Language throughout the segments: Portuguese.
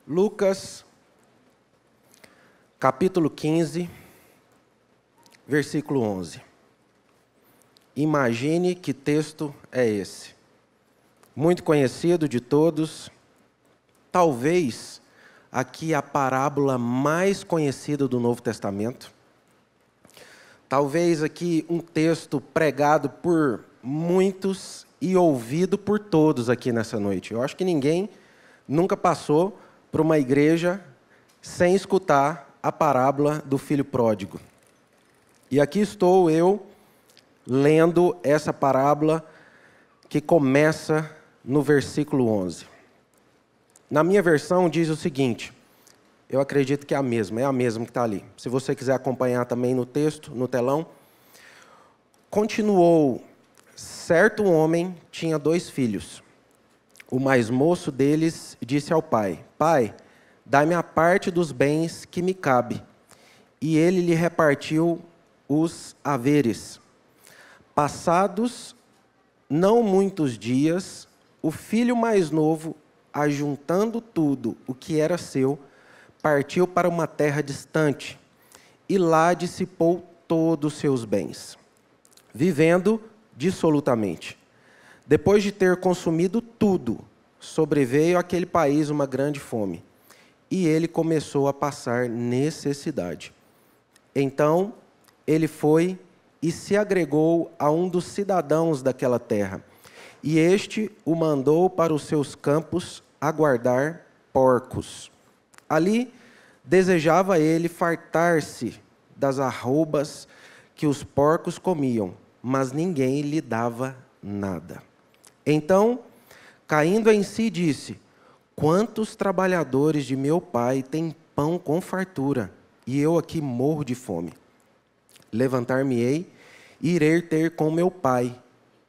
Lucas, capítulo 15, versículo 11. Imagine que texto é esse. Muito conhecido de todos, talvez aqui a parábola mais conhecida do Novo Testamento. Talvez aqui um texto pregado por muitos e ouvido por todos aqui nessa noite. Eu acho que ninguém nunca passou por uma igreja sem escutar a parábola do filho pródigo. E aqui estou eu lendo essa parábola que começa no versículo 11. Na minha versão diz o seguinte, eu acredito que é a mesma que está ali. Se você quiser acompanhar também no texto, no telão. Continuou, certo homem tinha 2 filhos. O mais moço deles disse ao pai, Pai, dá-me a parte dos bens que me cabe. E ele lhe repartiu os haveres. Passados não muitos dias, o filho mais novo, ajuntando tudo o que era seu, partiu para uma terra distante e lá dissipou todos os seus bens, vivendo dissolutamente. Depois de ter consumido tudo, sobreveio àquele país uma grande fome, e ele começou a passar necessidade. Então, ele foi e se agregou a um dos cidadãos daquela terra, e este o mandou para os seus campos a guardar porcos. Ali, desejava ele fartar-se das arrobas que os porcos comiam, mas ninguém lhe dava nada. Então, caindo em si, disse, quantos trabalhadores de meu pai têm pão com fartura, e eu aqui morro de fome. Levantar-me-ei e irei ter com meu pai,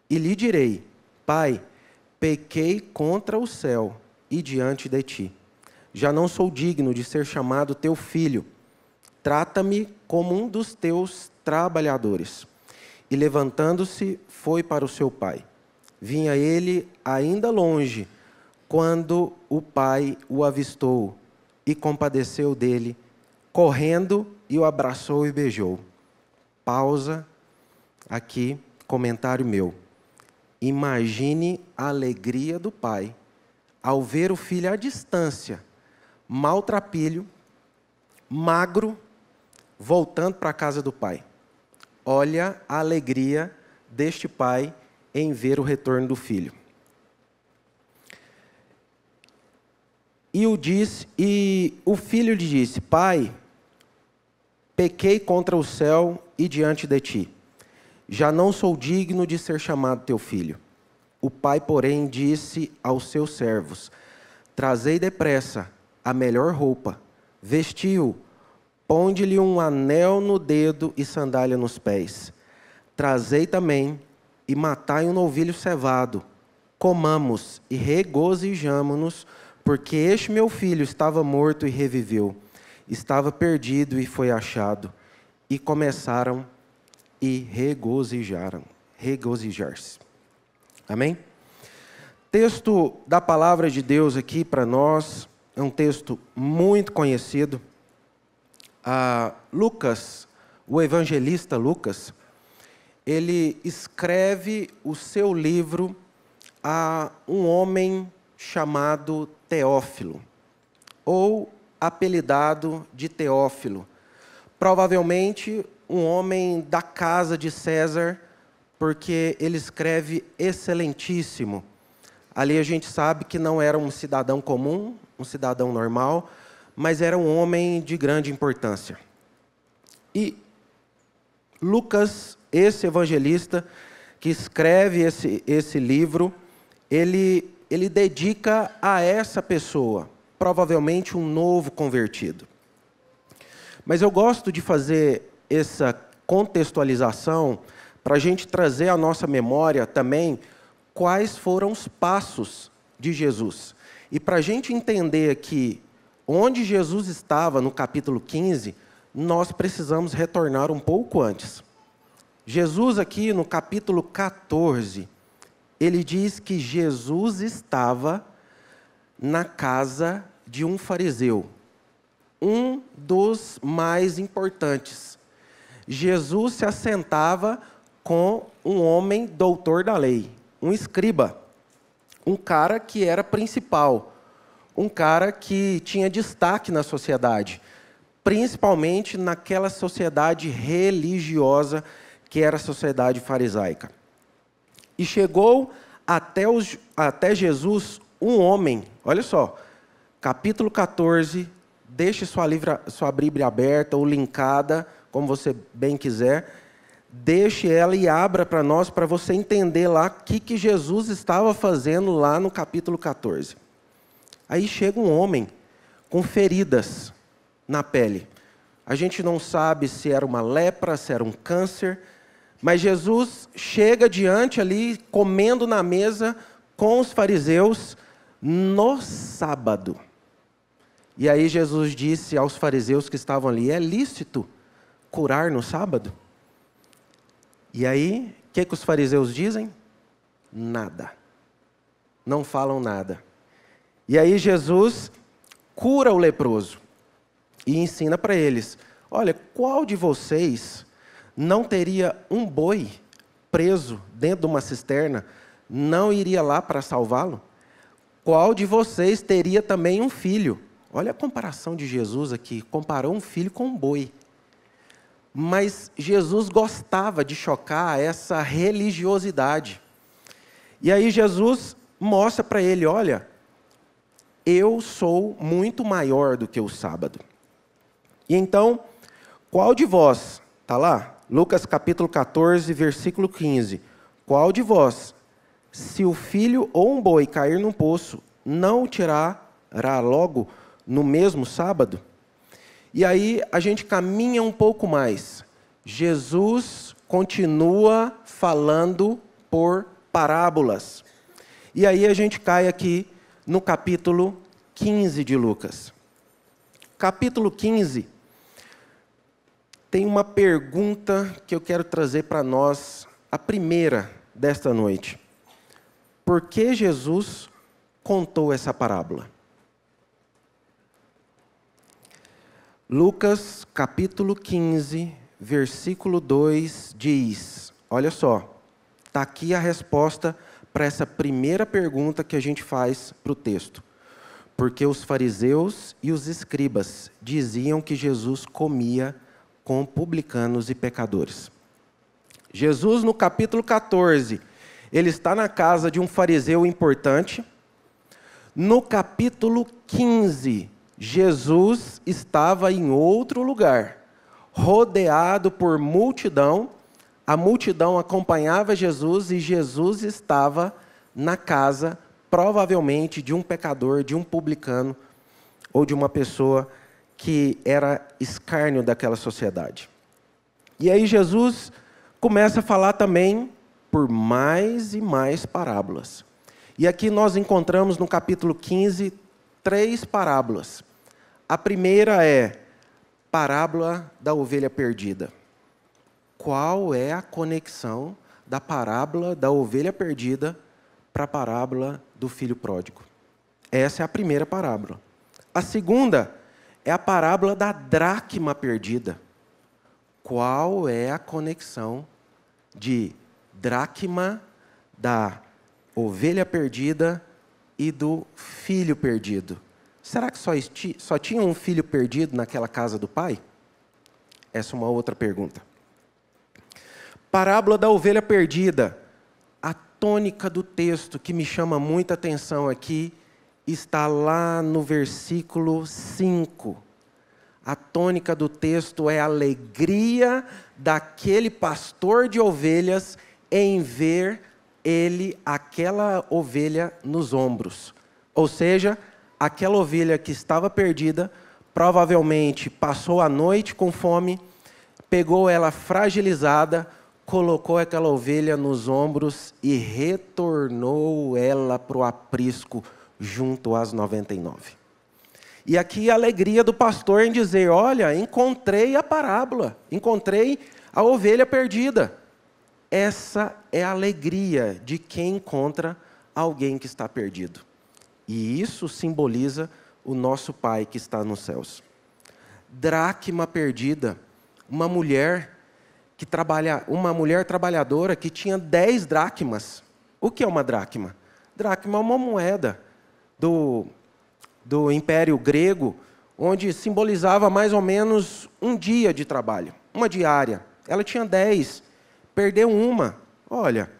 e lhe direi, Pai, pequei contra o céu e diante de ti. Já não sou digno de ser chamado teu filho. Trata-me como um dos teus trabalhadores. E levantando-se, foi para o seu pai. Vinha ele ainda longe, quando o pai o avistou e compadeceu dele, correndo e o abraçou e beijou. Pausa aqui, comentário meu. Imagine a alegria do pai ao ver o filho à distância, maltrapilho, magro, voltando para a casa do pai. Olha a alegria deste pai em ver o retorno do filho. E o filho lhe disse, Pai, pequei contra o céu e diante de ti. Já não sou digno de ser chamado teu filho. O pai, porém, disse aos seus servos, trazei depressa a melhor roupa, vestiu, ponde-lhe um anel no dedo e sandália nos pés. Trazei também e matai um novilho cevado, comamos e regozijamo-nos, porque este meu filho estava morto e reviveu, estava perdido e foi achado. E começaram e regozijar-se. Amém? Texto da palavra de Deus aqui para nós, é um texto muito conhecido. Lucas, o evangelista Lucas, ele escreve o seu livro a um homem chamado Teófilo, ou apelidado de Teófilo. Provavelmente um homem da casa de César, porque ele escreve excelentíssimo. Ali a gente sabe que não era um cidadão comum, um cidadão normal, mas era um homem de grande importância. E Lucas, esse evangelista que escreve esse livro, ele dedica a essa pessoa, provavelmente um novo convertido. Mas eu gosto de fazer essa contextualização para a gente trazer à nossa memória também quais foram os passos de Jesus. E para a gente entender aqui onde Jesus estava no capítulo 15, nós precisamos retornar um pouco antes. Jesus aqui no capítulo 14, ele diz que Jesus estava na casa de um fariseu, um dos mais importantes. Jesus se assentava com um homem doutor da lei, um escriba, um cara que era principal, um cara que tinha destaque na sociedade, principalmente naquela sociedade religiosa que era a sociedade farisaica. E chegou até Jesus um homem, olha só, capítulo 14, deixe sua Bíblia aberta ou linkada, como você bem quiser, deixe ela e abra para nós, para você entender lá o que Jesus estava fazendo lá no capítulo 14. Aí chega um homem com feridas na pele. A gente não sabe se era uma lepra, se era um câncer, mas Jesus chega diante ali, comendo na mesa com os fariseus no sábado. E aí Jesus disse aos fariseus que estavam ali, é lícito curar no sábado? E aí, o que os fariseus dizem? Nada. Não falam nada. E aí Jesus cura o leproso e ensina para eles, olha, qual de vocês não teria um boi preso dentro de uma cisterna, não iria lá para salvá-lo? Qual de vocês teria também um filho? Olha a comparação de Jesus aqui, comparou um filho com um boi. Mas Jesus gostava de chocar essa religiosidade. E aí Jesus mostra para ele, olha, eu sou muito maior do que o sábado. E então, qual de vós, está lá, Lucas capítulo 14, versículo 15, qual de vós, se o filho ou um boi cair num poço, não o tirará logo no mesmo sábado? E aí a gente caminha um pouco mais. Jesus continua falando por parábolas. E aí a gente cai aqui no capítulo 15 de Lucas. Capítulo 15 tem uma pergunta que eu quero trazer para nós, a primeira desta noite. Por que Jesus contou essa parábola? Lucas, capítulo 15, versículo 2, diz, olha só, está aqui a resposta para essa primeira pergunta que a gente faz para o texto. Porque os fariseus e os escribas diziam que Jesus comia com publicanos e pecadores. Jesus, no capítulo 14, ele está na casa de um fariseu importante. No capítulo 15, Jesus estava em outro lugar, rodeado por multidão. A multidão acompanhava Jesus e Jesus estava na casa, provavelmente, de um pecador, de um publicano ou de uma pessoa que era escárnio daquela sociedade. E aí Jesus começa a falar também por mais e mais parábolas. E aqui nós encontramos no capítulo 15 3 parábolas. A primeira é parábola da ovelha perdida. Qual é a conexão da parábola da ovelha perdida para a parábola do filho pródigo? Essa é a primeira parábola. A segunda é a parábola da dracma perdida. Qual é a conexão de dracma, da ovelha perdida e do filho perdido? Será que só tinha um filho perdido naquela casa do pai? Essa é uma outra pergunta. Parábola da ovelha perdida. A tônica do texto que me chama muita atenção aqui está lá no versículo 5. A tônica do texto é a alegria daquele pastor de ovelhas em ver aquela ovelha nos ombros. Ou seja, aquela ovelha que estava perdida, provavelmente passou a noite com fome, pegou ela fragilizada, colocou aquela ovelha nos ombros e retornou ela para o aprisco junto às 99. E aqui a alegria do pastor em dizer, olha, encontrei a parábola, encontrei a ovelha perdida. Essa é a alegria de quem encontra alguém que está perdido. E isso simboliza o nosso Pai que está nos céus. Dracma perdida, uma mulher trabalhadora que tinha 10 dracmas. O que é uma dracma? Dracma é uma moeda do Império Grego, onde simbolizava mais ou menos um dia de trabalho, uma diária. Ela tinha 10, perdeu uma. Olha,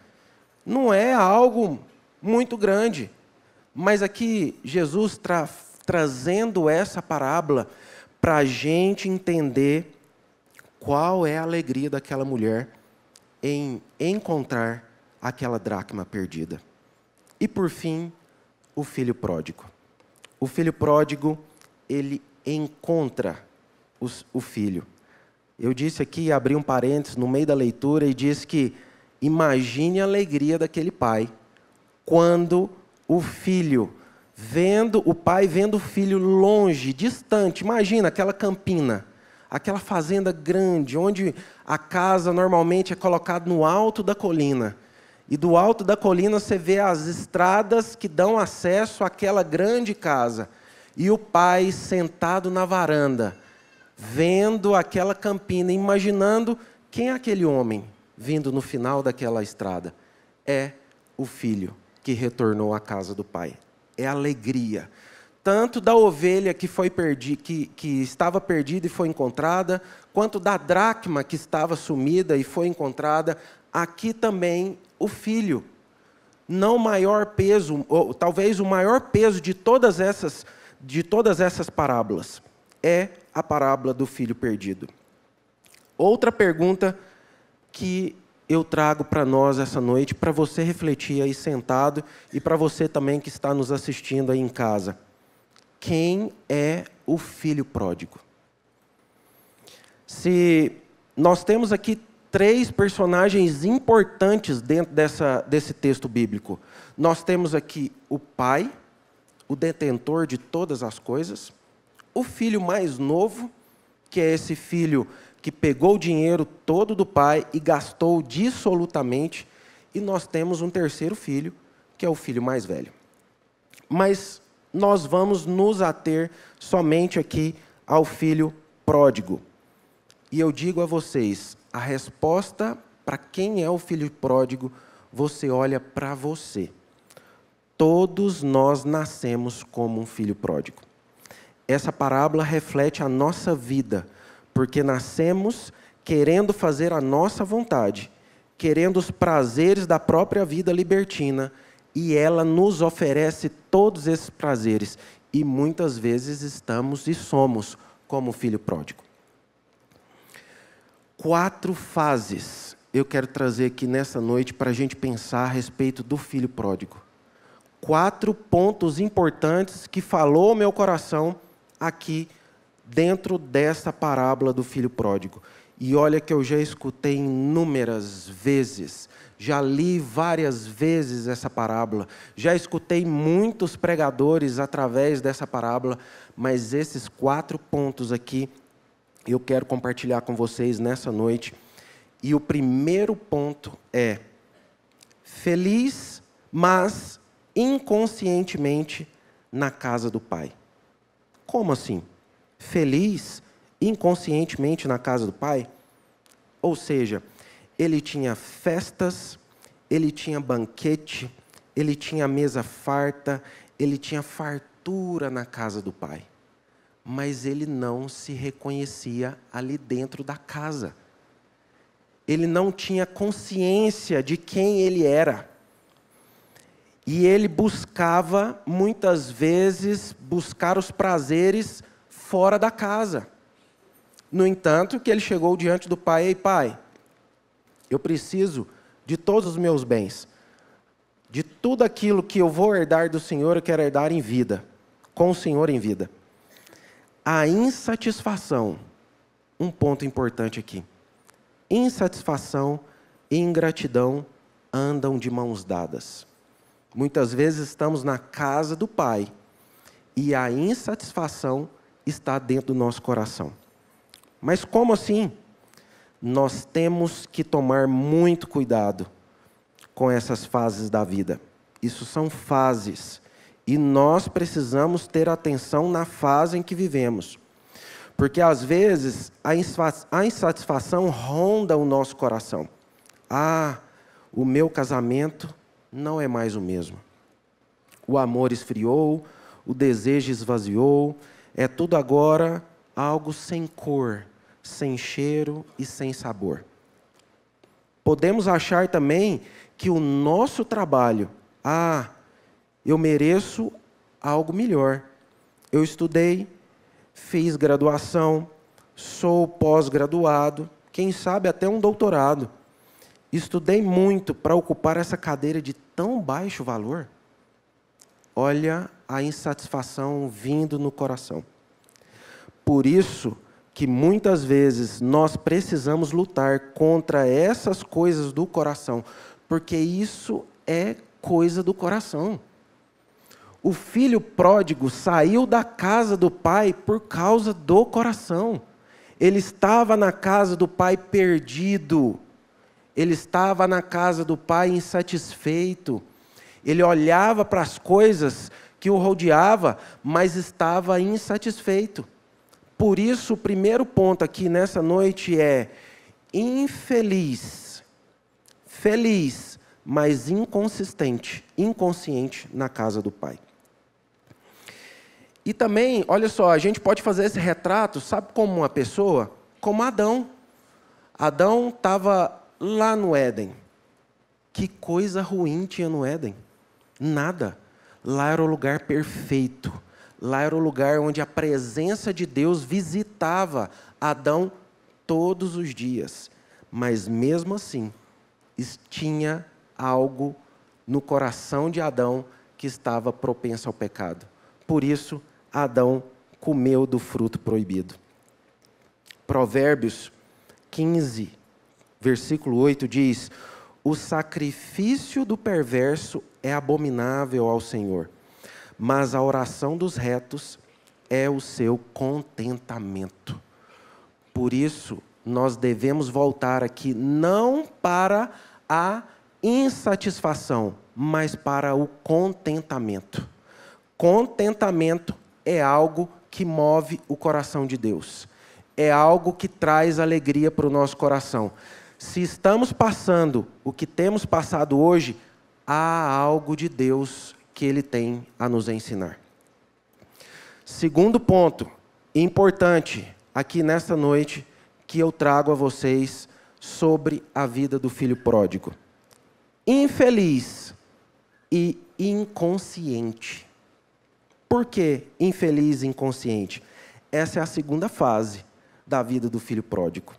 não é algo muito grande, mas aqui Jesus trazendo essa parábola para a gente entender qual é a alegria daquela mulher em encontrar aquela dracma perdida. E por fim, o filho pródigo. O filho pródigo, ele encontra o filho. Eu disse aqui, abri um parênteses no meio da leitura e disse que imagine a alegria daquele pai quando o pai vendo o filho longe, distante. Imagina aquela campina, aquela fazenda grande, onde a casa normalmente é colocada no alto da colina. E do alto da colina você vê as estradas que dão acesso àquela grande casa. E o pai sentado na varanda, vendo aquela campina, imaginando quem é aquele homem vindo no final daquela estrada. É o filho que retornou à casa do pai. É alegria. Tanto da ovelha que estava perdida e foi encontrada, quanto da dracma que estava sumida e foi encontrada, aqui também o filho. Não o maior peso, ou talvez o maior peso de todas essas parábolas, é a parábola do filho perdido. Outra pergunta que eu trago para nós essa noite, para você refletir aí sentado, e para você também que está nos assistindo aí em casa. Quem é o filho pródigo? Se nós temos aqui 3 personagens importantes dentro desse texto bíblico. Nós temos aqui o pai, o detentor de todas as coisas, o filho mais novo, que é esse filho que pegou o dinheiro todo do pai e gastou dissolutamente, e nós temos um terceiro filho, que é o filho mais velho. Mas nós vamos nos ater somente aqui ao filho pródigo. E eu digo a vocês, a resposta para quem é o filho pródigo, você olha para você. Todos nós nascemos como um filho pródigo. Essa parábola reflete a nossa vida, porque nascemos querendo fazer a nossa vontade, querendo os prazeres da própria vida libertina, e ela nos oferece todos esses prazeres, e muitas vezes estamos e somos como o filho pródigo. 4 fases eu quero trazer aqui nessa noite para a gente pensar a respeito do filho pródigo. 4 pontos importantes que falou ao meu coração aqui dentro dessa parábola do filho pródigo. E olha que eu já escutei inúmeras vezes, já li várias vezes essa parábola, já escutei muitos pregadores através dessa parábola, mas esses 4 pontos aqui eu quero compartilhar com vocês nessa noite. E o primeiro ponto é: feliz, mas inconscientemente na casa do pai. Como assim? Feliz, inconscientemente na casa do pai? Ou seja, ele tinha festas, ele tinha banquete, ele tinha mesa farta, ele tinha fartura na casa do pai. Mas ele não se reconhecia ali dentro da casa. Ele não tinha consciência de quem ele era. E ele buscava, muitas vezes, buscar os prazeres fora da casa. No entanto, que ele chegou diante do pai: ei, pai, eu preciso de todos os meus bens. De tudo aquilo que eu vou herdar do Senhor, eu quero herdar em vida, com o Senhor em vida. A insatisfação, um ponto importante aqui. Insatisfação e ingratidão andam de mãos dadas. Muitas vezes estamos na casa do Pai e a insatisfação está dentro do nosso coração. Mas como assim? Nós temos que tomar muito cuidado com essas fases da vida. Isso são fases. E nós precisamos ter atenção na fase em que vivemos. Porque, às vezes, a insatisfação ronda o nosso coração. Ah, o meu casamento não é mais o mesmo. O amor esfriou, o desejo esvaziou, é tudo agora algo sem cor, sem cheiro e sem sabor. Podemos achar também que o nosso trabalho, eu mereço algo melhor. Eu estudei, fiz graduação, sou pós-graduado, quem sabe até um doutorado. Estudei muito para ocupar essa cadeira de tão baixo valor. Olha a insatisfação vindo no coração. Por isso que muitas vezes nós precisamos lutar contra essas coisas do coração, porque isso é coisa do coração. O filho pródigo saiu da casa do pai por causa do coração. Ele estava na casa do pai perdido. Ele estava na casa do pai insatisfeito. Ele olhava para as coisas que o rodeava, mas estava insatisfeito. Por isso, o primeiro ponto aqui nessa noite é infeliz. Feliz, mas inconsciente na casa do pai. E também, olha só, a gente pode fazer esse retrato, sabe como uma pessoa? Como Adão. Adão estava lá no Éden. Que coisa ruim tinha no Éden? Nada. Lá era o lugar perfeito. Lá era o lugar onde a presença de Deus visitava Adão todos os dias. Mas mesmo assim, tinha algo no coração de Adão que estava propenso ao pecado. Por isso, Adão comeu do fruto proibido. Provérbios 15, versículo 8 diz: o sacrifício do perverso é abominável ao Senhor, mas a oração dos retos é o seu contentamento. Por isso, nós devemos voltar aqui não para a insatisfação, mas para o contentamento. Contentamento é algo que move o coração de Deus. É algo que traz alegria para o nosso coração. Se estamos passando o que temos passado hoje, há algo de Deus que Ele tem a nos ensinar. Segundo ponto, importante, aqui nesta noite, que eu trago a vocês sobre a vida do filho pródigo. Infeliz e inconsciente. Por que infeliz e inconsciente? Essa é a segunda fase da vida do filho pródigo.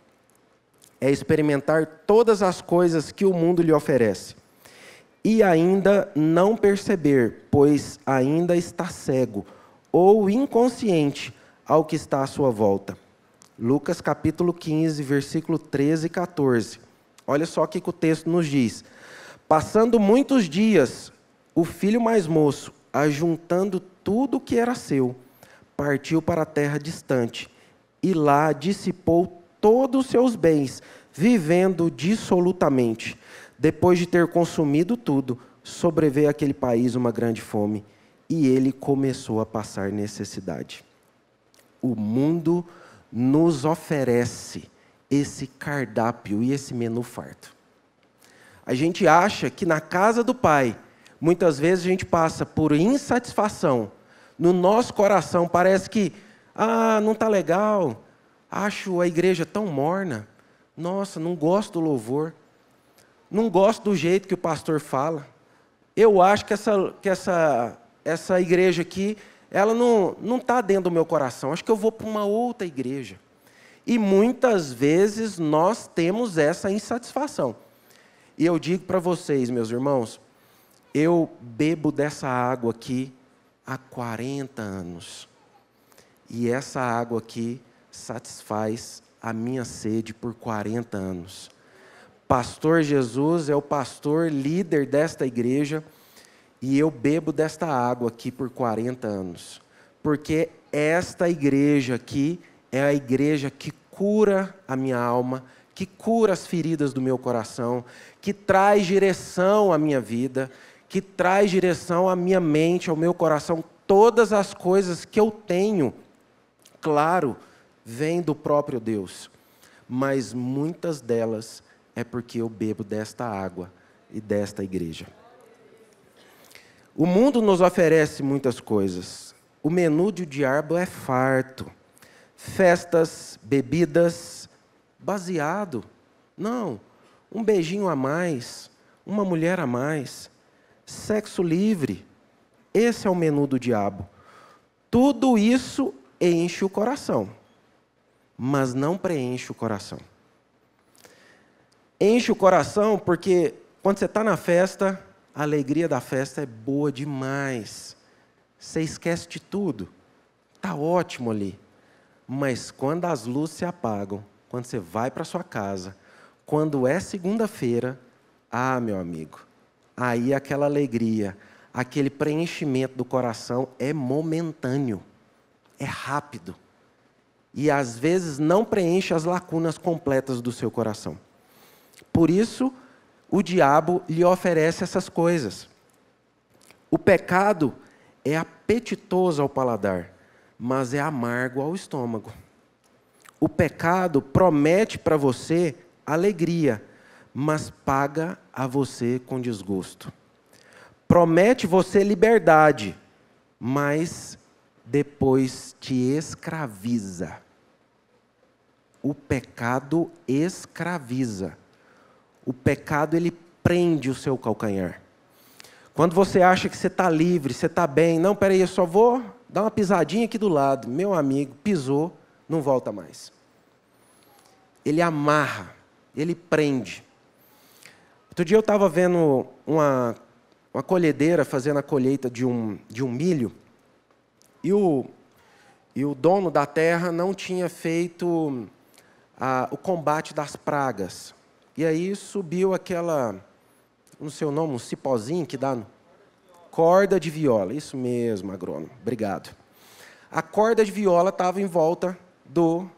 É experimentar todas as coisas que o mundo lhe oferece. E ainda não perceber, pois ainda está cego ou inconsciente ao que está à sua volta. Lucas capítulo 15, versículo 13 e 14. Olha só o que o texto nos diz. Passando muitos dias, o filho mais moço, ajuntando tudo o que era seu, partiu para a terra distante, e lá dissipou todos os seus bens, vivendo dissolutamente. Depois de ter consumido tudo, sobreveio àquele país uma grande fome, e ele começou a passar necessidade. O mundo nos oferece esse cardápio e esse menu farto. A gente acha que na casa do Pai, muitas vezes a gente passa por insatisfação. No nosso coração parece que, não está legal, acho a igreja tão morna, nossa, não gosto do louvor, não gosto do jeito que o pastor fala. Eu acho que essa igreja aqui, ela não está dentro do meu coração, acho que eu vou para uma outra igreja. E muitas vezes nós temos essa insatisfação. E eu digo para vocês, meus irmãos, eu bebo dessa água aqui há 40 anos. E essa água aqui satisfaz a minha sede por 40 anos. Pastor Jesus é o pastor líder desta igreja e eu bebo desta água aqui por 40 anos. Porque esta igreja aqui é a igreja que cura a minha alma, que cura as feridas do meu coração, que traz direção à minha vida, que traz direção à minha mente, ao meu coração. Todas as coisas que eu tenho, claro, vêm do próprio Deus, mas muitas delas é porque eu bebo desta água e desta igreja. O mundo nos oferece muitas coisas. O menu do diabo é farto. Festas, bebidas, baseado. Não, um beijinho a mais, uma mulher a mais, sexo livre. Esse é o menu do diabo. Tudo isso enche o coração, mas não preenche o coração. Enche o coração porque quando você está na festa, a alegria da festa é boa demais. Você esquece de tudo. Está ótimo ali. Mas quando as luzes se apagam, quando você vai para sua casa, quando é segunda-feira, meu amigo, aí aquela alegria, aquele preenchimento do coração é momentâneo, é rápido. E às vezes não preenche as lacunas completas do seu coração. Por isso, o diabo lhe oferece essas coisas. O pecado é apetitoso ao paladar, mas é amargo ao estômago. O pecado promete para você alegria, mas paga a você com desgosto. Promete você liberdade, mas depois te escraviza. O pecado escraviza. O pecado, ele prende o seu calcanhar. Quando você acha que você está livre, você está bem, não, peraí, eu só vou dar uma pisadinha aqui do lado. Meu amigo, pisou, não volta mais. Ele amarra, ele prende. Outro dia eu estava vendo uma colhedeira fazendo a colheita de um milho, e o dono da terra não tinha feito o combate das pragas. E aí subiu aquela, não sei o nome, um cipózinho que dá... Corda de viola, isso mesmo, agrônomo, obrigado. A corda de viola estava em volta do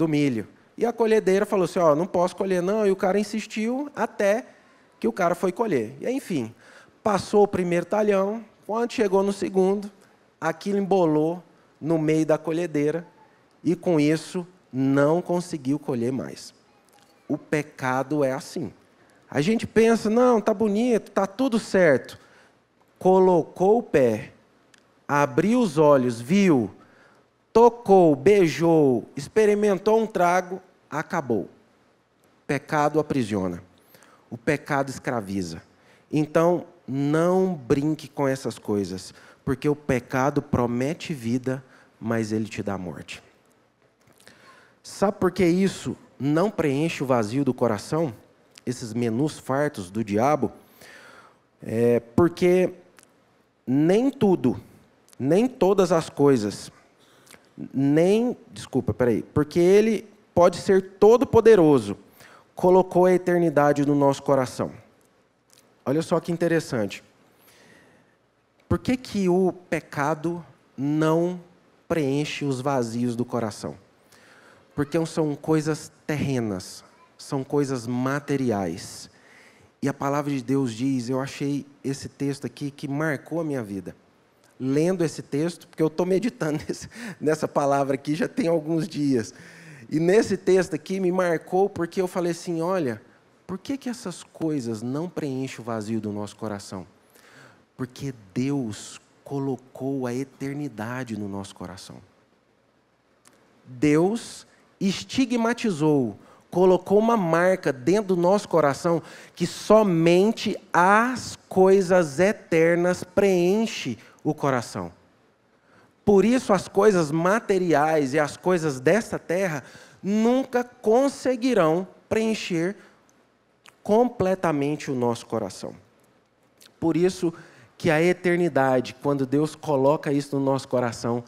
milho. E a colhedeira falou assim, não posso colher não, e o cara insistiu até que o cara foi colher. E aí, enfim, passou o primeiro talhão, quando chegou no segundo, aquilo embolou no meio da colhedeira, e com isso não conseguiu colher mais. O pecado é assim. A gente pensa, não, está bonito, está tudo certo. Colocou o pé, abriu os olhos, viu, tocou, beijou, experimentou um trago, acabou. Pecado aprisiona. O pecado escraviza. Então, não brinque com essas coisas, porque o pecado promete vida, mas ele te dá morte. Sabe por que isso não preenche o vazio do coração? Esses menus fartos do diabo? Porque nem tudo, nem todas as coisas, porque ele pode ser todo-poderoso, colocou a eternidade no nosso coração. Olha só que interessante. Por que o pecado não preenche os vazios do coração? Porque são coisas terrenas, são coisas materiais. E a palavra de Deus diz, eu achei esse texto aqui que marcou a minha vida. Lendo esse texto, porque eu estou meditando nessa palavra aqui já tem alguns dias. E nesse texto aqui me marcou porque eu falei assim, olha, por que essas coisas não preenchem o vazio do nosso coração? Porque Deus colocou a eternidade no nosso coração. Deus estigmatizou, colocou uma marca dentro do nosso coração que somente as coisas eternas preenchem o coração. Por isso as coisas materiais e as coisas desta terra nunca conseguirão preencher completamente o nosso coração. Por isso que a eternidade, quando Deus coloca isso no nosso coração,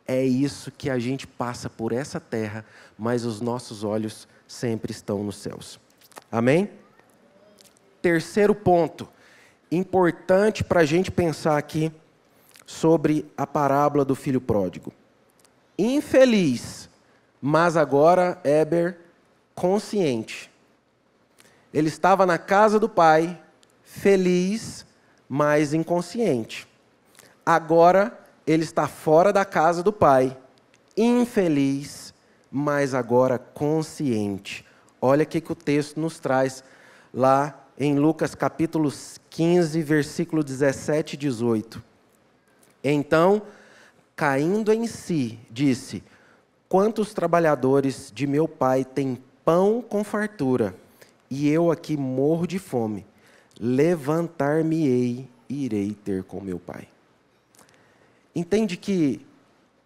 é isso que a gente passa por essa terra, mas os nossos olhos sempre estão nos céus. Amém? Terceiro ponto, importante para a gente pensar aqui sobre a parábola do filho pródigo. Infeliz, mas agora, Heber, consciente. Ele estava na casa do pai, feliz, mas inconsciente. Agora ele está fora da casa do pai, infeliz, mas agora consciente. Olha o que o texto nos traz lá em Lucas capítulo 15, versículo 17 e 18. Então, caindo em si, disse: quantos trabalhadores de meu pai têm pão com fartura, e eu aqui morro de fome. Levantar-me-ei e irei ter com meu pai. Entende que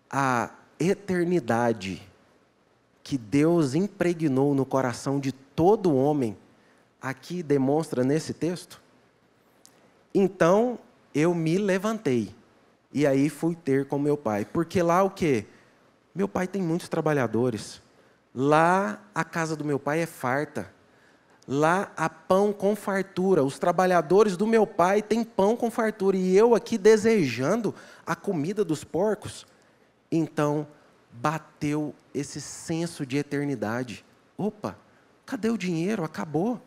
a eternidade que Deus impregnou no coração de todo homem, aqui demonstra nesse texto? Então, eu me levantei, e aí fui ter com meu pai. Porque lá o quê? Meu pai tem muitos trabalhadores. Lá a casa do meu pai é farta. Lá há pão com fartura. Os trabalhadores do meu pai têm pão com fartura. E eu aqui desejando a comida dos porcos. Então, bateu esse senso de eternidade. Opa, cadê o dinheiro? Acabou.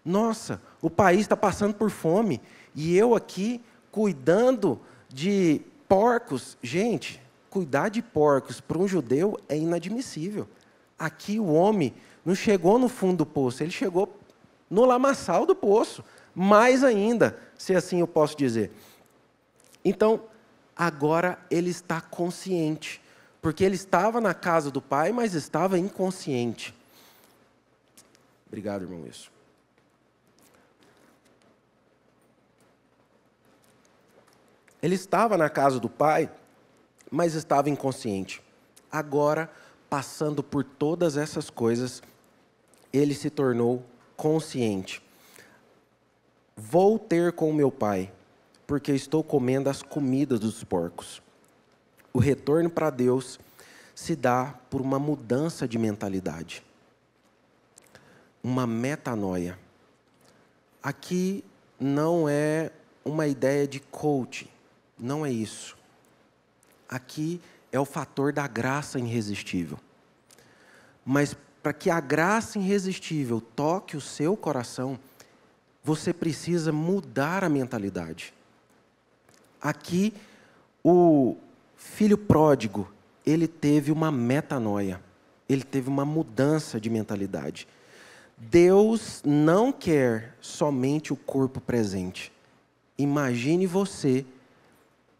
Nossa, o país está passando por fome. E eu aqui cuidando de porcos. Gente, cuidar de porcos para um judeu é inadmissível. Aqui o homem não chegou no fundo do poço, ele chegou no lamaçal do poço. Mais ainda, se assim eu posso dizer. Então, agora ele está consciente. Porque ele estava na casa do pai, mas estava inconsciente. Obrigado, irmão, isso. Ele estava na casa do pai, mas estava inconsciente. Agora, passando por todas essas coisas, ele se tornou consciente. Vou ter com meu pai, porque estou comendo as comidas dos porcos. O retorno para Deus se dá por uma mudança de mentalidade. Uma metanoia. Aqui não é uma ideia de coaching, não é isso. Aqui é o fator da graça irresistível. Mas para que a graça irresistível toque o seu coração, você precisa mudar a mentalidade. Aqui, o filho pródigo, ele teve uma metanoia, ele teve uma mudança de mentalidade. Deus não quer somente o corpo presente. Imagine você,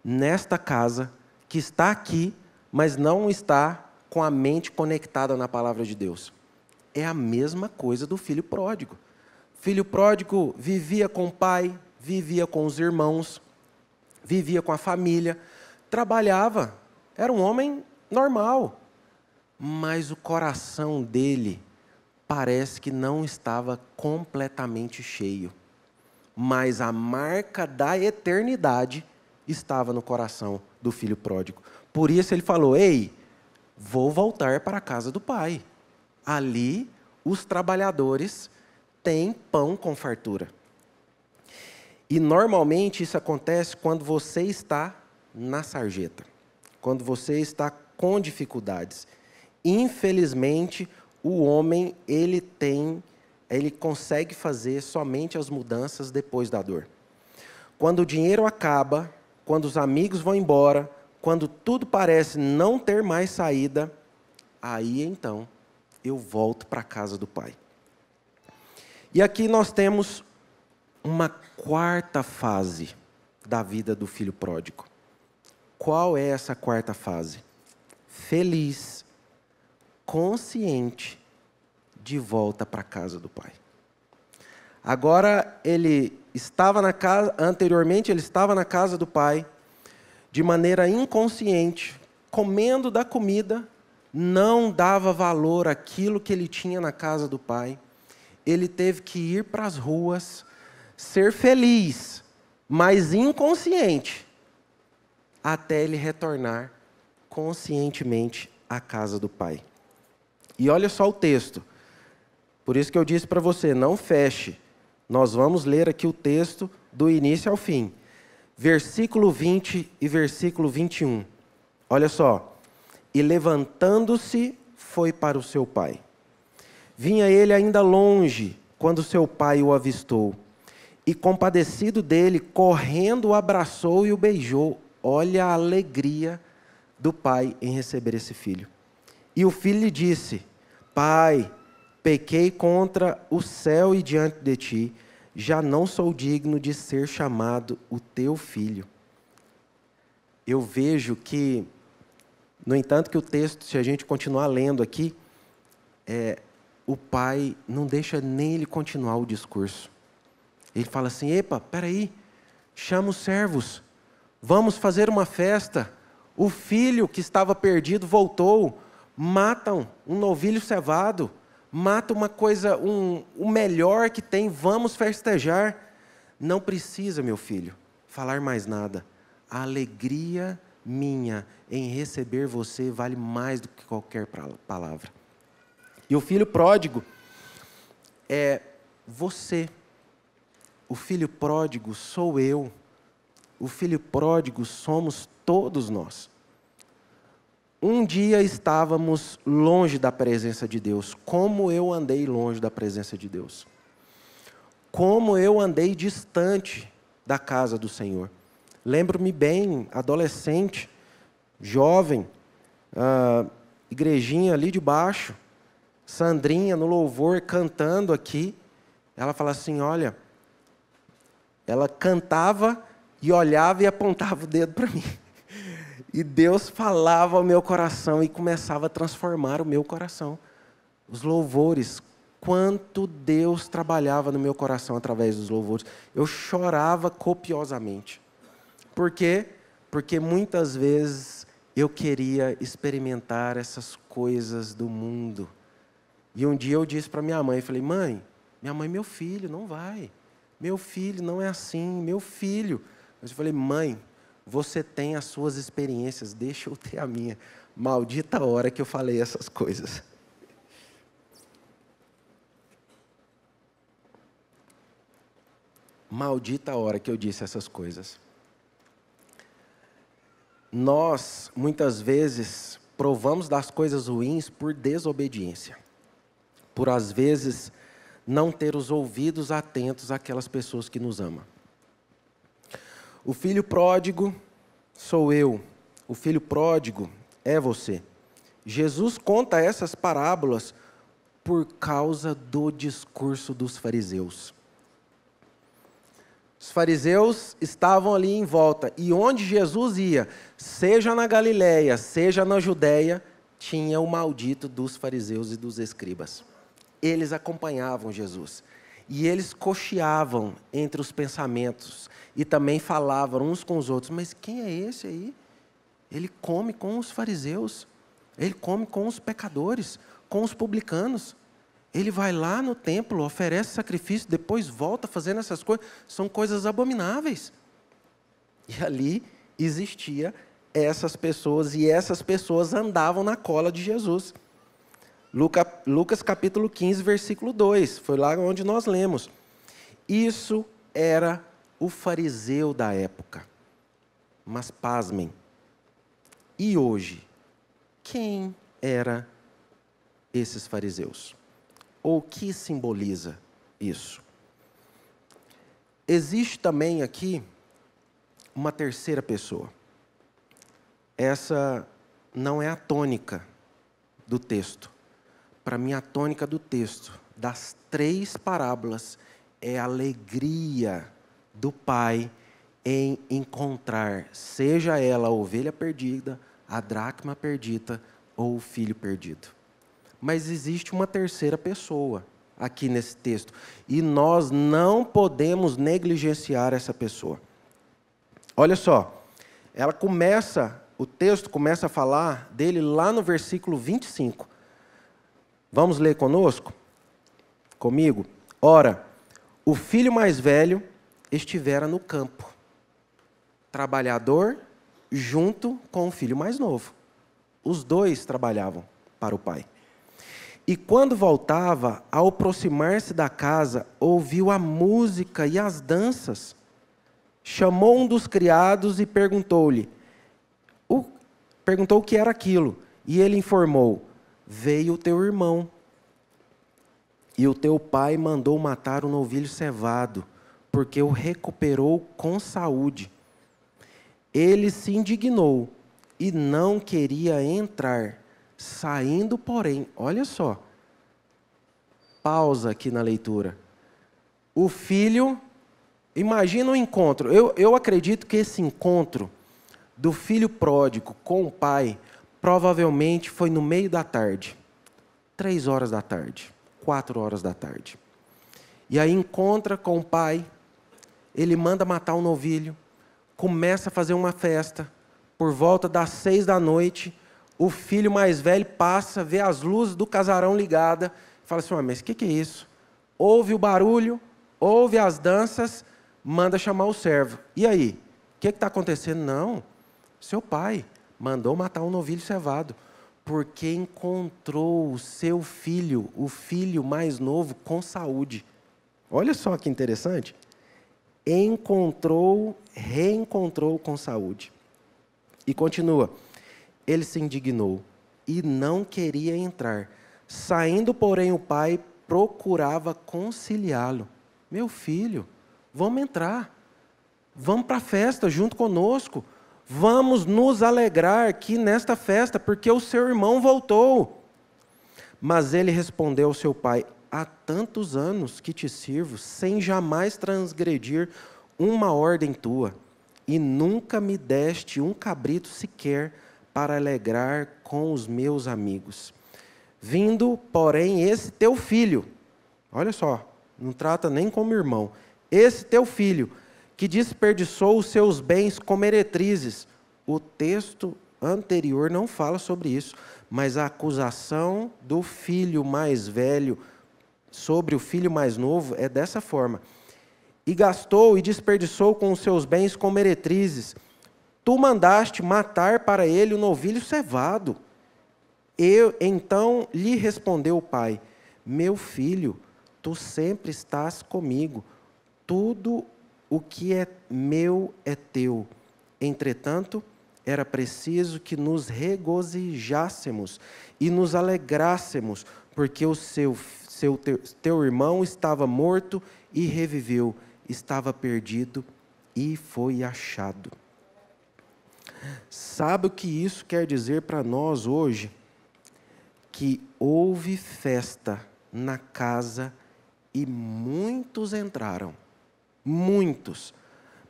nesta casa, que está aqui, mas não está com a mente conectada na palavra de Deus. É a mesma coisa do filho pródigo. Filho pródigo vivia com o pai, vivia com os irmãos, vivia com a família, trabalhava, era um homem normal, mas o coração dele parece que não estava completamente cheio. Mas a marca da eternidade estava no coração do filho pródigo. Por isso ele falou: ei, vou voltar para a casa do pai. Ali os trabalhadores têm pão com fartura. E normalmente isso acontece quando você está na sarjeta, quando você está com dificuldades. Infelizmente, o homem ele consegue fazer somente as mudanças depois da dor. Quando o dinheiro acaba, quando os amigos vão embora, quando tudo parece não ter mais saída, aí então eu volto para a casa do pai. E aqui nós temos uma quarta fase da vida do filho pródigo. Qual é essa quarta fase? Feliz, consciente, de volta para a casa do pai. Agora ele estava na casa, anteriormente ele estava na casa do pai, de maneira inconsciente, comendo da comida, não dava valor àquilo que ele tinha na casa do pai. Ele teve que ir para as ruas, ser feliz, mas inconsciente, até ele retornar conscientemente à casa do pai. E olha só o texto. Por isso que eu disse para você, não feche. Nós vamos ler aqui o texto do início ao fim. Versículo 20 e versículo 21. Olha só. E levantando-se, foi para o seu pai. Vinha ele ainda longe, quando seu pai o avistou. E compadecido dele, correndo, o abraçou e o beijou. Olha a alegria do pai em receber esse filho. E o filho lhe disse: Pai, pequei contra o céu e diante de ti, já não sou digno de ser chamado o teu filho. Eu vejo que, no entanto, que o texto, se a gente continuar lendo aqui, o pai não deixa nem ele continuar o discurso. Ele fala assim: epa, peraí, chama os servos, vamos fazer uma festa. O filho que estava perdido voltou. Matam um novilho cevado, mata uma coisa, o melhor que tem, vamos festejar. Não precisa, meu filho, falar mais nada. A alegria minha em receber você vale mais do que qualquer palavra. E o filho pródigo é você. O filho pródigo sou eu. O filho pródigo somos todos nós. Um dia estávamos longe da presença de Deus. Como eu andei longe da presença de Deus. Como eu andei distante da casa do Senhor. Lembro-me bem, adolescente, jovem, igrejinha ali de baixo, Sandrinha no louvor cantando aqui. Ela fala assim, olha, ela cantava e olhava e apontava o dedo para mim. E Deus falava ao meu coração e começava a transformar o meu coração. Os louvores, quanto Deus trabalhava no meu coração através dos louvores. Eu chorava copiosamente. Por quê? Porque muitas vezes eu queria experimentar essas coisas do mundo. E um dia eu disse para minha mãe, falei, mãe, meu filho, não vai. Meu filho não é assim, meu filho. Mas eu falei, mãe, você tem as suas experiências, deixa eu ter a minha. Maldita hora que eu falei essas coisas. Maldita hora que eu disse essas coisas. Nós, muitas vezes, provamos das coisas ruins por desobediência. Por, às vezes, não ter os ouvidos atentos àquelas pessoas que nos amam. O filho pródigo sou eu. O filho pródigo é você. Jesus conta essas parábolas por causa do discurso dos fariseus. Os fariseus estavam ali em volta, e onde Jesus ia, seja na Galileia, seja na Judéia, tinha o maldito dos fariseus e dos escribas. Eles acompanhavam Jesus, e eles cocheavam entre os pensamentos, e também falavam uns com os outros, mas quem é esse aí? Ele come com os fariseus, ele come com os pecadores, com os publicanos. Ele vai lá no templo, oferece sacrifício, depois volta fazendo essas coisas. São coisas abomináveis. E ali existia essas pessoas, e essas pessoas andavam na cola de Jesus. Lucas capítulo 15, versículo 2, foi lá onde nós lemos. Isso era o fariseu da época. Mas pasmem, e hoje, quem era esses fariseus? Ou o que simboliza isso? Existe também aqui uma terceira pessoa. Essa não é a tônica do texto. Para mim, a tônica do texto, das 3 parábolas, é a alegria do pai em encontrar, seja ela a ovelha perdida, a dracma perdida ou o filho perdido. Mas existe uma terceira pessoa aqui nesse texto. E nós não podemos negligenciar essa pessoa. Olha só, o texto começa a falar dele lá no versículo 25. Vamos ler conosco? Comigo? Ora, o filho mais velho estivera no campo, trabalhador junto com o filho mais novo. Os 2 trabalhavam para o pai. E quando voltava, ao aproximar-se da casa, ouviu a música e as danças. Chamou um dos criados e perguntou o que era aquilo. E ele informou, veio o teu irmão, e o teu pai mandou matar um novilho cevado, porque o recuperou com saúde. Ele se indignou e não queria entrar, saindo, porém, olha só, pausa aqui na leitura. O filho, imagina um encontro, eu acredito que esse encontro do filho pródigo com o pai, provavelmente foi no meio da tarde, 3 horas da tarde, 4 horas da tarde. E aí encontra com o pai, ele manda matar um novilho, começa a fazer uma festa, por volta das 6 da noite, o filho mais velho passa, vê as luzes do casarão ligadas, fala assim, mas o que é isso? Ouve o barulho, ouve as danças, manda chamar o servo. E aí? O que está acontecendo? Não, seu pai mandou matar um novilho cevado, porque encontrou o seu filho, o filho mais novo, com saúde. Olha só que interessante. Reencontrou com saúde. E continua. Ele se indignou e não queria entrar. Saindo, porém, o pai procurava conciliá-lo. Meu filho, vamos entrar. Vamos para a festa junto conosco. Vamos nos alegrar aqui nesta festa, porque o seu irmão voltou. Mas ele respondeu ao seu pai, há tantos anos que te sirvo, sem jamais transgredir uma ordem tua, e nunca me deste um cabrito sequer para alegrar com os meus amigos. Vindo, porém, esse teu filho, olha só, não trata nem como irmão, esse teu filho, que desperdiçou os seus bens com meretrizes. O texto anterior não fala sobre isso, mas a acusação do filho mais velho sobre o filho mais novo é dessa forma. E gastou e desperdiçou com os seus bens com meretrizes. Tu mandaste matar para ele o novilho cevado. Então lhe respondeu o pai, meu filho, tu sempre estás comigo, tudo o que é meu é teu. Entretanto, era preciso que nos regozijássemos e nos alegrássemos, porque o teu irmão estava morto e reviveu, estava perdido e foi achado. Sabe o que isso quer dizer para nós hoje? Que houve festa na casa e muitos entraram. Muitos.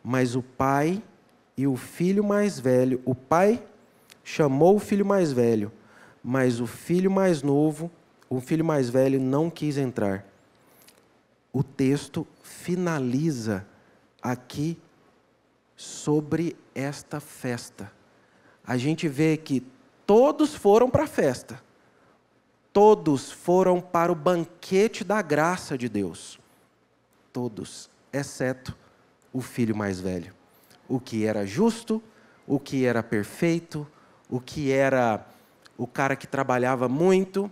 Mas o pai e o filho mais velho, o pai chamou o filho mais velho, mas o filho mais novo, o filho mais velho não quis entrar. O texto finaliza aqui sobre esta festa. A gente vê que todos foram para a festa. Todos foram para o banquete da graça de Deus. Todos, exceto o filho mais velho. O que era justo, o que era perfeito, o que era o cara que trabalhava muito,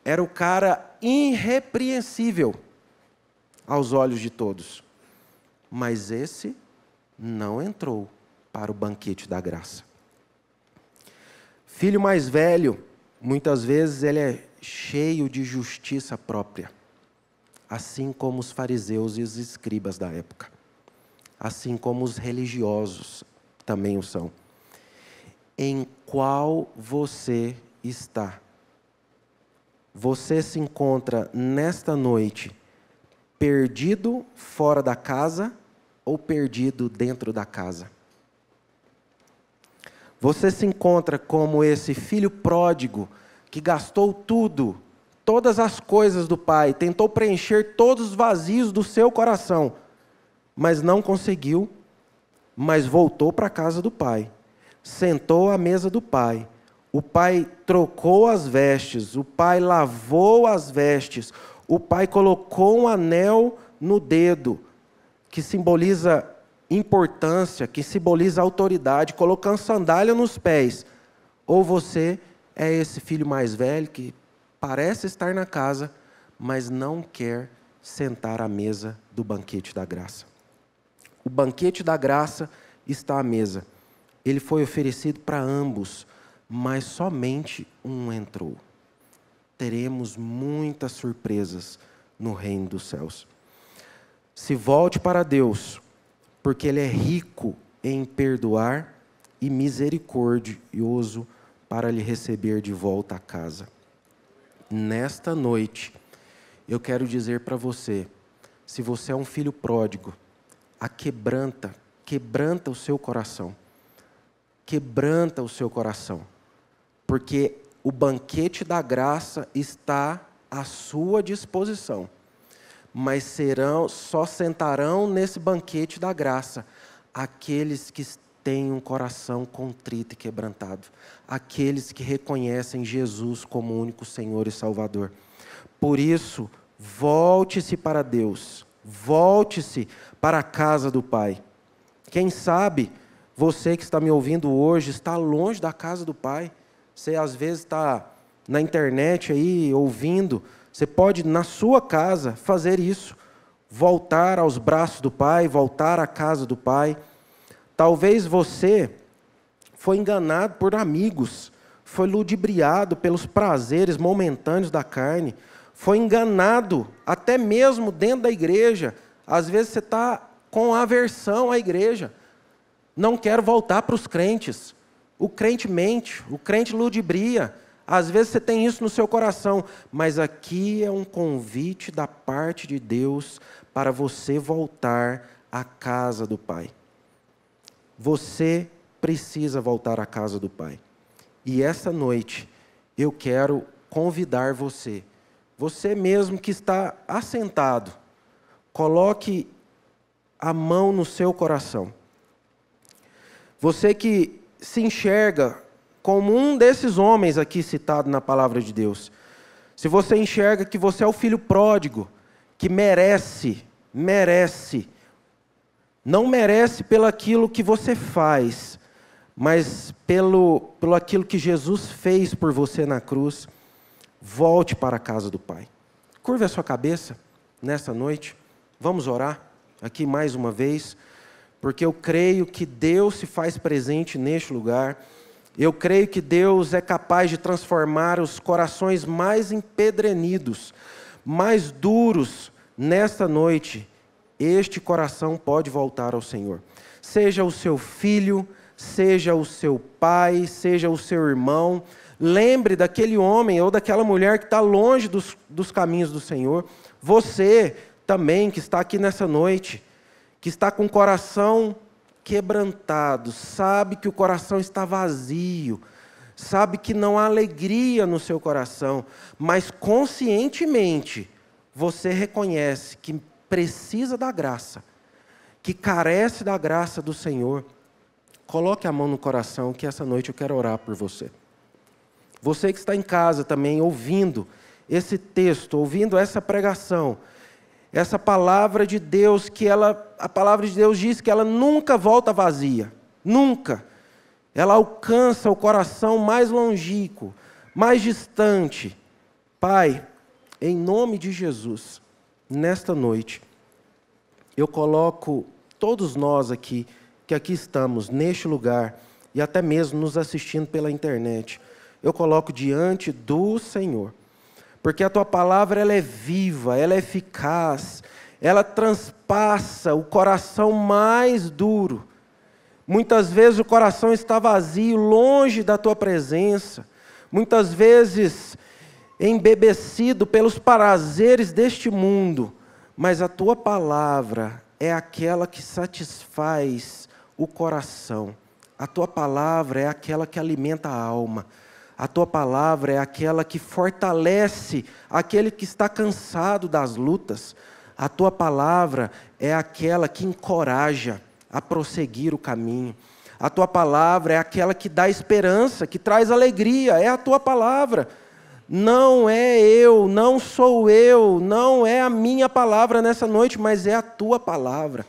era o cara irrepreensível aos olhos de todos. Mas esse não entrou para o banquete da graça. Filho mais velho, muitas vezes ele é cheio de justiça própria, assim como os fariseus e os escribas da época, assim como os religiosos também o são. Em qual você está? Você se encontra nesta noite perdido fora da casa ou perdido dentro da casa? Você se encontra como esse filho pródigo que gastou tudo, todas as coisas do pai, tentou preencher todos os vazios do seu coração, mas não conseguiu, mas voltou para a casa do pai, sentou à mesa do pai, o pai trocou as vestes, o pai lavou as vestes, o pai colocou um anel no dedo, que simboliza importância, que simboliza autoridade, colocando sandália nos pés. Ou você é esse filho mais velho que parece estar na casa, mas não quer sentar à mesa do banquete da graça. O banquete da graça está à mesa. Ele foi oferecido para ambos, mas somente um entrou. Teremos muitas surpresas no reino dos céus. Se volte para Deus, porque Ele é rico em perdoar e misericordioso para lhe receber de volta a casa. Nesta noite, eu quero dizer para você, se você é um filho pródigo, quebranta o seu coração. Quebranta o seu coração. Porque o banquete da graça está à sua disposição. Mas só sentarão nesse banquete da graça aqueles que têm um coração contrito e quebrantado. Aqueles que reconhecem Jesus como único Senhor e Salvador. Por isso, volte-se para Deus. Volte-se para a casa do Pai. Quem sabe, você que está me ouvindo hoje, está longe da casa do Pai. Você às vezes está na internet aí, ouvindo. Você pode, na sua casa, fazer isso. Voltar aos braços do Pai, voltar à casa do Pai. Talvez você foi enganado por amigos, foi ludibriado pelos prazeres momentâneos da carne, foi enganado até mesmo dentro da igreja. Às vezes você está com aversão à igreja. Não quero voltar para os crentes. O crente mente, o crente ludibria. Às vezes você tem isso no seu coração, mas aqui é um convite da parte de Deus para você voltar à casa do Pai. Você precisa voltar à casa do Pai. E essa noite eu quero convidar você, você mesmo que está assentado, coloque a mão no seu coração. Você que se enxerga como um desses homens aqui citado na palavra de Deus. Se você enxerga que você é o filho pródigo, que merece, não merece pelo aquilo que você faz, mas pelo aquilo que Jesus fez por você na cruz, volte para a casa do Pai. Curve a sua cabeça nessa noite. Vamos orar aqui mais uma vez, porque eu creio que Deus se faz presente neste lugar. Eu creio que Deus é capaz de transformar os corações mais empedernidos, mais duros nesta noite. Este coração pode voltar ao Senhor. Seja o seu filho, seja o seu pai, seja o seu irmão. Lembre daquele homem ou daquela mulher que está longe dos caminhos do Senhor. Você também que está aqui nessa noite, que está com o coração quebrantado, sabe que o coração está vazio, sabe que não há alegria no seu coração, mas conscientemente você reconhece que precisa da graça, que carece da graça do Senhor. Coloque a mão no coração, que essa noite eu quero orar por você. Você que está em casa também, ouvindo esse texto, ouvindo essa pregação, essa palavra de Deus, a palavra de Deus diz que ela nunca volta vazia, nunca. Ela alcança o coração mais longínquo, mais distante. Pai, em nome de Jesus, nesta noite, eu coloco todos nós aqui, que aqui estamos, neste lugar, e até mesmo nos assistindo pela internet, eu coloco diante do Senhor. Porque a Tua palavra ela é viva, ela é eficaz, ela transpassa o coração mais duro. Muitas vezes o coração está vazio, longe da Tua presença. Muitas vezes embebecido pelos prazeres deste mundo. Mas a Tua palavra é aquela que satisfaz o coração. A Tua palavra é aquela que alimenta a alma. A Tua palavra é aquela que fortalece aquele que está cansado das lutas. A Tua palavra é aquela que encoraja a prosseguir o caminho. A Tua palavra é aquela que dá esperança, que traz alegria. É a Tua palavra. Não é eu, não sou eu, não é a minha palavra nessa noite, mas é a Tua palavra.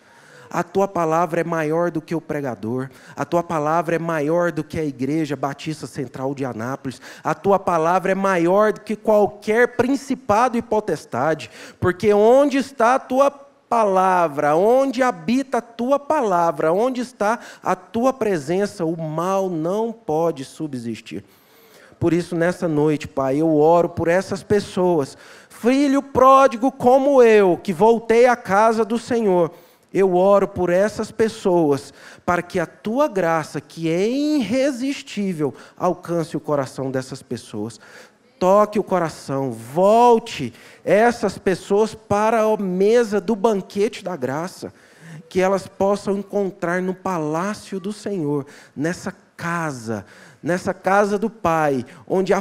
A Tua palavra é maior do que o pregador. A Tua palavra é maior do que a Igreja Batista Central de Anápolis. A Tua palavra é maior do que qualquer principado e potestade. Porque onde está a Tua palavra, onde habita a Tua palavra, onde está a Tua presença, o mal não pode subsistir. Por isso, nessa noite, Pai, eu oro por essas pessoas, filho pródigo como eu, que voltei à casa do Senhor. Eu oro por essas pessoas, para que a Tua graça, que é irresistível, alcance o coração dessas pessoas. Toque o coração, volte essas pessoas para a mesa do banquete da graça, que elas possam encontrar no palácio do Senhor, nessa casa do Pai, onde há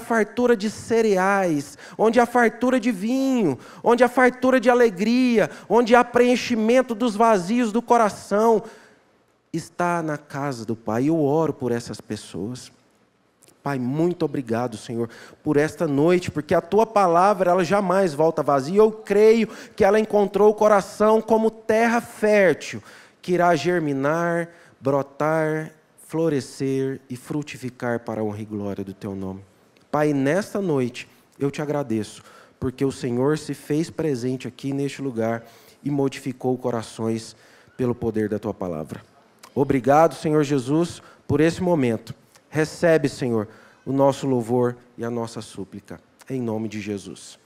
fartura de cereais, onde há fartura de vinho, onde há fartura de alegria, onde há preenchimento dos vazios do coração, está na casa do Pai. Eu oro por essas pessoas. Pai, muito obrigado, Senhor, por esta noite, porque a Tua palavra, ela jamais volta vazia. Eu creio que ela encontrou o coração como terra fértil, que irá germinar, brotar, florescer e frutificar para a honra e glória do Teu nome. Pai, nesta noite, eu Te agradeço, porque o Senhor se fez presente aqui neste lugar e modificou corações pelo poder da Tua palavra. Obrigado, Senhor Jesus, por esse momento. Recebe, Senhor, o nosso louvor e a nossa súplica, em nome de Jesus.